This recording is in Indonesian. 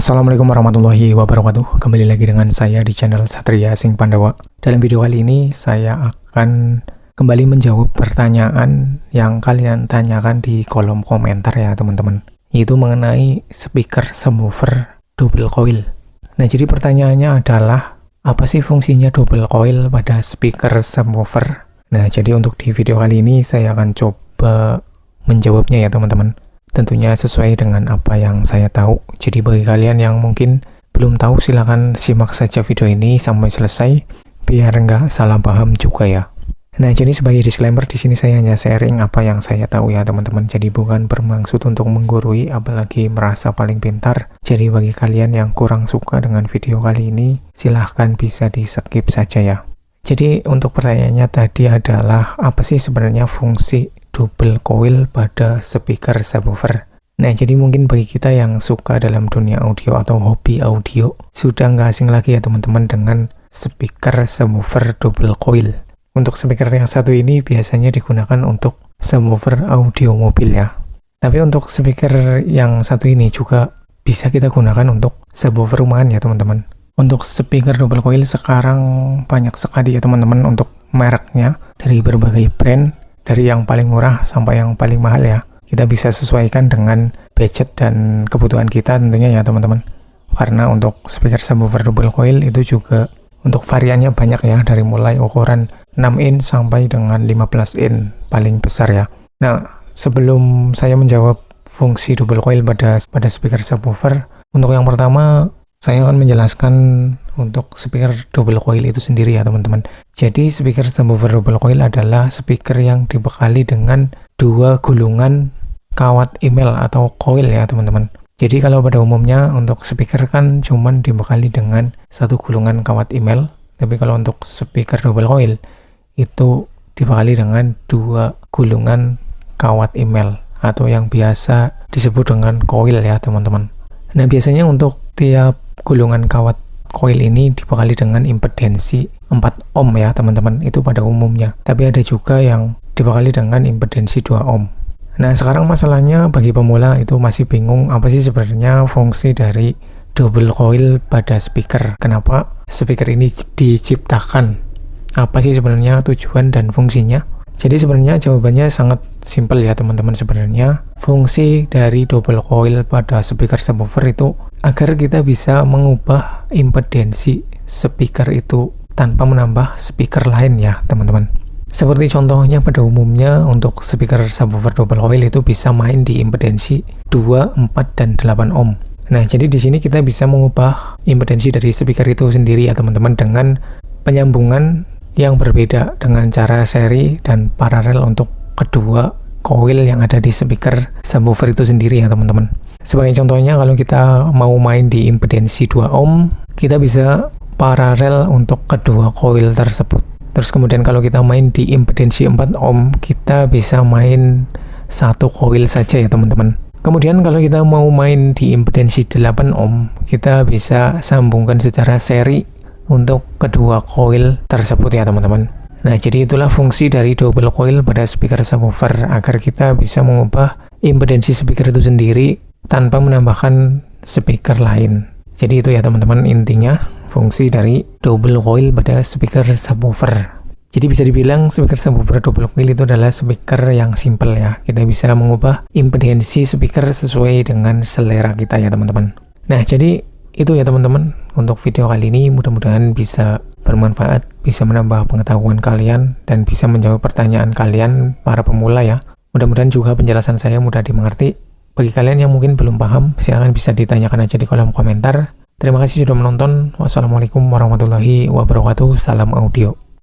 Assalamualaikum warahmatullahi wabarakatuh. Kembali lagi dengan saya di channel Satria Sing Pandawa. Dalam video kali ini saya akan kembali menjawab pertanyaan yang kalian tanyakan di kolom komentar ya teman-teman, yaitu mengenai speaker subwoofer double coil. Nah, jadi pertanyaannya adalah apa sih fungsinya double coil pada speaker subwoofer? Nah, jadi untuk di video kali ini saya akan coba menjawabnya ya teman-teman. Tentunya sesuai dengan apa yang saya tahu. Jadi bagi kalian yang mungkin belum tahu, silahkan simak saja video ini sampai selesai biar nggak salah paham juga ya. Nah, jadi sebagai disclaimer di sini saya hanya sharing apa yang saya tahu ya teman-teman. Jadi bukan bermaksud untuk menggurui apalagi merasa paling pintar. Jadi bagi kalian yang kurang suka dengan video kali ini, silahkan bisa di skip saja ya. Jadi untuk pertanyaannya tadi adalah apa sih sebenarnya fungsi double coil pada speaker subwoofer. Nah, jadi mungkin bagi kita yang suka dalam dunia audio atau hobi audio, sudah nggak asing lagi ya teman-teman dengan speaker subwoofer double coil. Untuk speaker yang satu ini biasanya digunakan untuk subwoofer audio mobil ya. Tapi untuk speaker yang satu ini juga bisa kita gunakan untuk subwoofer rumahan ya teman-teman. Untuk speaker double coil sekarang banyak sekali ya teman-teman untuk mereknya, dari berbagai brand, dari yang paling murah sampai yang paling mahal ya. Kita bisa sesuaikan dengan budget dan kebutuhan kita tentunya ya teman-teman. Karena untuk speaker subwoofer double coil itu juga untuk variannya banyak ya, dari mulai ukuran 6 in sampai dengan 15 in paling besar ya. Nah, sebelum saya menjawab fungsi double coil pada speaker subwoofer, untuk yang pertama saya akan menjelaskan untuk speaker double coil itu sendiri ya teman-teman. Jadi speaker subwoofer double coil adalah speaker yang dibekali dengan dua gulungan kawat email atau coil ya teman-teman. Jadi kalau pada umumnya untuk speaker kan cuman dibekali dengan satu gulungan kawat email, tapi kalau untuk speaker double coil itu dibekali dengan dua gulungan kawat email atau yang biasa disebut dengan coil ya teman-teman. Nah, biasanya untuk tiap gulungan kawat coil ini dibekali dengan impedensi 4 ohm ya teman-teman, itu pada umumnya. Tapi ada juga yang dibekali dengan impedensi 2 ohm. Nah, sekarang masalahnya bagi pemula itu masih bingung apa sih sebenarnya fungsi dari double coil pada speaker. Kenapa speaker ini diciptakan? Apa sih sebenarnya tujuan dan fungsinya? Jadi sebenarnya jawabannya sangat simpel ya teman-teman. Sebenarnya fungsi dari double coil pada speaker subwoofer itu agar kita bisa mengubah impedensi speaker itu tanpa menambah speaker lain ya teman-teman. Seperti contohnya pada umumnya untuk speaker subwoofer double coil itu bisa main di impedensi 2, 4, dan 8 ohm. Nah, jadi di sini kita bisa mengubah impedensi dari speaker itu sendiri ya teman-teman dengan penyambungan yang berbeda dengan cara seri dan paralel untuk kedua coil yang ada di speaker subwoofer itu sendiri ya teman-teman. Sebagai contohnya, kalau kita mau main di impedensi 2 ohm, kita bisa paralel untuk kedua coil tersebut. Terus kemudian kalau kita main di impedensi 4 ohm, kita bisa main satu coil saja ya teman-teman. Kemudian kalau kita mau main di impedensi 8 ohm, kita bisa sambungkan secara seri untuk kedua coil tersebut ya teman-teman. Nah, jadi itulah fungsi dari double coil pada speaker subwoofer, agar kita bisa mengubah impedensi speaker itu sendiri tanpa menambahkan speaker lain. Jadi itu ya teman-teman intinya fungsi dari double coil pada speaker subwoofer. Jadi bisa dibilang speaker subwoofer double coil itu adalah speaker yang simple ya. Kita bisa mengubah impedensi speaker sesuai dengan selera kita ya teman-teman. Nah, jadi itu ya teman-teman untuk video kali ini, mudah-mudahan bisa bermanfaat, bisa menambah pengetahuan kalian, dan bisa menjawab pertanyaan kalian para pemula ya. Mudah-mudahan juga penjelasan saya mudah dimengerti. Bagi kalian yang mungkin belum paham, silahkan bisa ditanyakan aja di kolom komentar. Terima kasih sudah menonton. Wassalamualaikum warahmatullahi wabarakatuh. Salam audio.